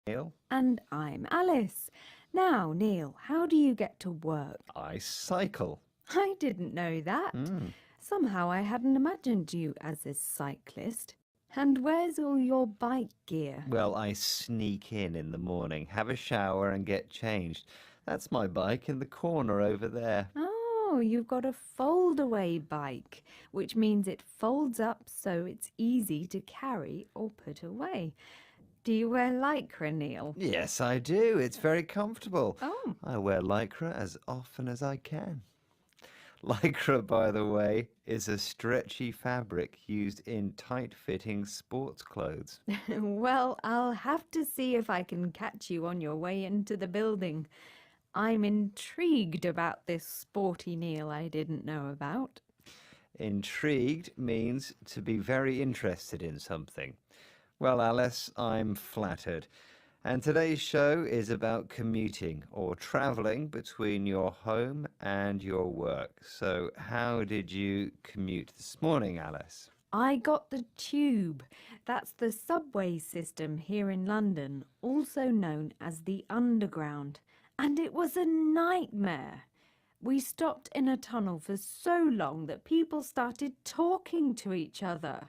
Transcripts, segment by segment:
Neil. And I'm Alice. Now, Neil, how do you get to work? I cycle. I didn't know that. Mm. Somehow I hadn't imagined you as a cyclist. And where's all your bike gear? Well, I sneak in the morning, have a shower, and get changed. That's my bike in the corner over there. Oh, you've got a fold-away bike, which means it folds up so it's easy to carry or put away. Do you wear lycra, Neil? Yes, I do. It's very comfortable. Oh, I wear lycra as often as I can. Lycra, by the way, is a stretchy fabric used in tight-fitting sports clothes. well, I'll have to see if I can catch you on your way into the building. I'm intrigued about this sporty Neil I didn't know about. Intrigued means to be very interested in something. Well, Alice, I'm flattered. And today's show is about commuting or travelling between your home and your work. So, how did you commute this morning, Alice? I got the tube. That's the subway system here in London, also known as the Underground. And it was a nightmare. We stopped in a tunnel for so long that people started talking to each other.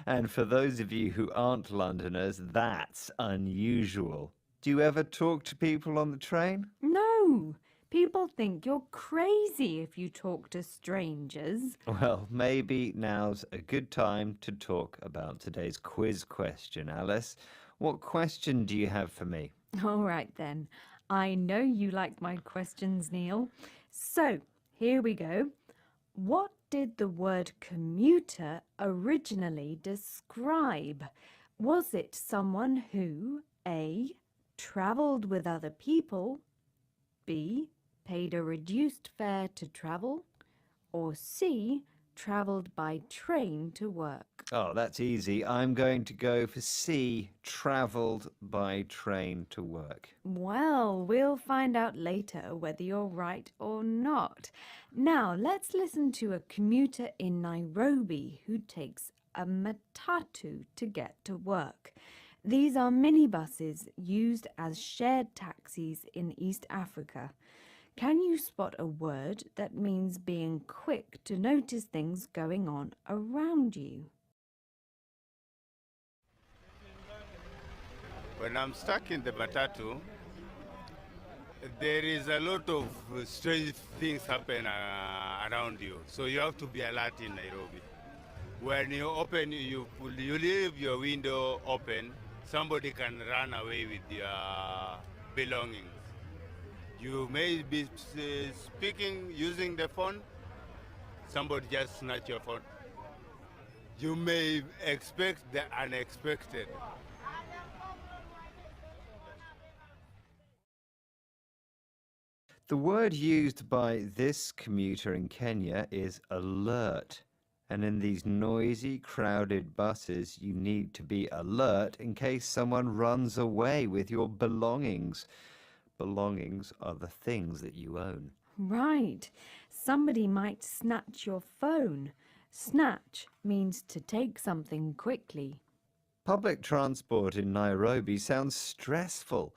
And for those of you who aren't Londoners, that's unusual. Do you ever talk to people on the train? No, people think you're crazy if you talk to strangers. Well, maybe now's a good time to talk about today's quiz question, Alice. What question do you have for me? All right then. I know you like my questions, Neil. So, here we go. What did the word commuter originally describe? Was it someone who A. travelled with other people, B. paid a reduced fare to travel, or C. travelled by train to work? Oh, that's easy. I'm going to go for C, travelled by train to work. Well, we'll find out later whether you're right or not. Now, let's listen to a commuter in Nairobi who takes a matatu to get to work. These are minibuses used as shared taxis in East Africa. Can you spot a word that means being quick to notice things going on around you? When I'm stuck in the matatu, there is a lot of strange things happen around you. So you have to be alert in Nairobi. When you leave your window open, somebody can run away with your belongings. You may be speaking using the phone, somebody just snatch your phone. You may expect the unexpected. The word used by this commuter in Kenya is alert. And in these noisy, crowded buses, you need to be alert in case someone runs away with your belongings. Belongings are the things that you own. Right. Somebody might snatch your phone. Snatch means to take something quickly. Public transport in Nairobi sounds stressful.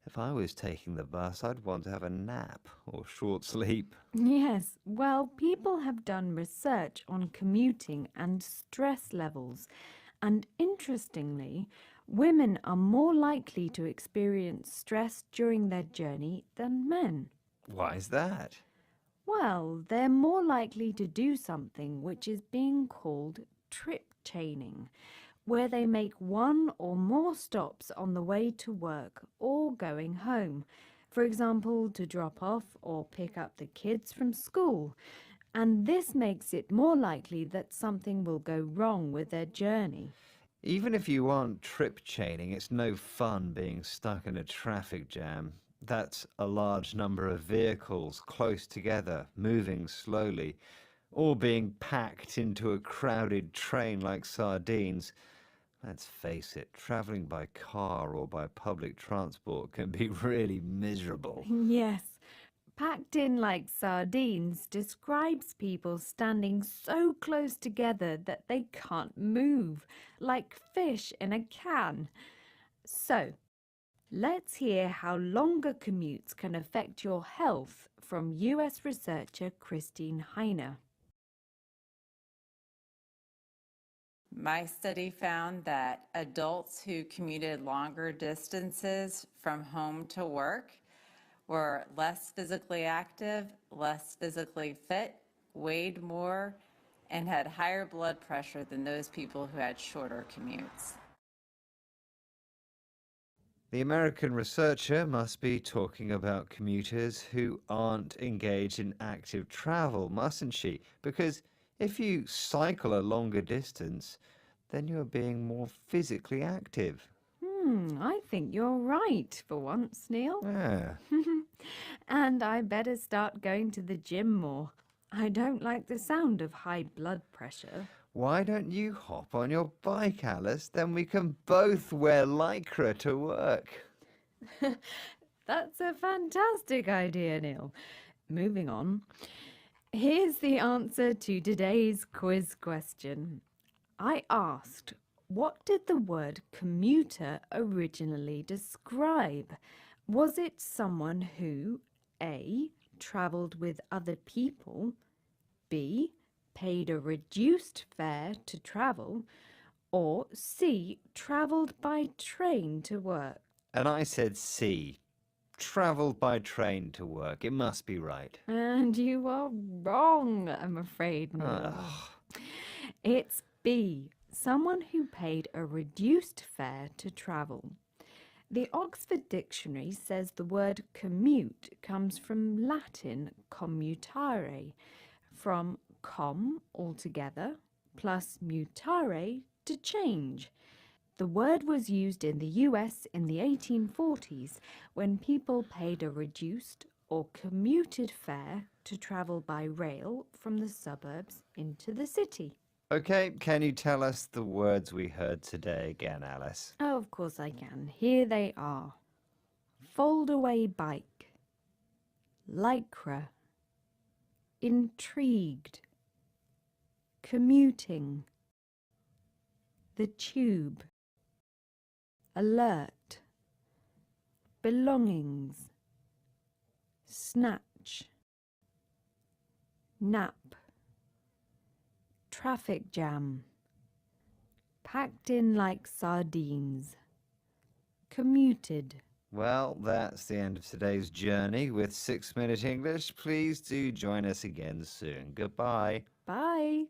If I was taking the bus, I'd want to have a nap or short sleep. Yes, well, people have done research on commuting and stress levels. And interestingly, women are more likely to experience stress during their journey than men. Why is that? Well, they're more likely to do something which is being called trip chaining, where they make one or more stops on the way to work or going home. For example, to drop off or pick up the kids from school. And this makes it more likely that something will go wrong with their journey. Even if you aren't trip chaining, it's no fun being stuck in a traffic jam. That's a large number of vehicles close together, moving slowly, or being packed into a crowded train like sardines. Let's face it, travelling by car or by public transport can be really miserable. Yes, packed in like sardines describes people standing so close together that they can't move, like fish in a can. So, Let's hear how longer commutes can affect your health from US researcher Christine Heiner. My study found that adults who commuted longer distances from home to work were less physically active, less physically fit, weighed more, and had higher blood pressure than those people who had shorter commutes. The American researcher must be talking about commuters who aren't engaged in active travel, mustn't she? Because if you cycle a longer distance, then you're being more physically active. I think you're right for once, Neil. Yeah. And I better start going to the gym more. I don't like the sound of high blood pressure. Why don't you hop on your bike, Alice? Then we can both wear lycra to work. That's a fantastic idea, Neil. Moving on. Here's the answer to today's quiz question. I asked, what did the word commuter originally describe? Was it someone who A. travelled with other people, B. paid a reduced fare to travel, or C. travelled by train to work? And I said C. Travelled by train to work. It must be right. And you are wrong, I'm afraid, Neil. Ugh. It's B. Someone who paid a reduced fare to travel. The Oxford Dictionary says the word commute comes from Latin commutare, from com, altogether, plus mutare, to change. The word was used in the US in the 1840s when people paid a reduced or commuted fare to travel by rail from the suburbs into the city. Okay, can you tell us the words we heard today again, Alice? Oh, of course I can. Here they are. Fold-away bike, lycra, intrigued, commuting, the tube, alert, belongings, snatch, nap, traffic jam, packed in like sardines, commuted. Well, that's the end of today's journey with 6 Minute English. Please do join us again soon. Goodbye. Bye.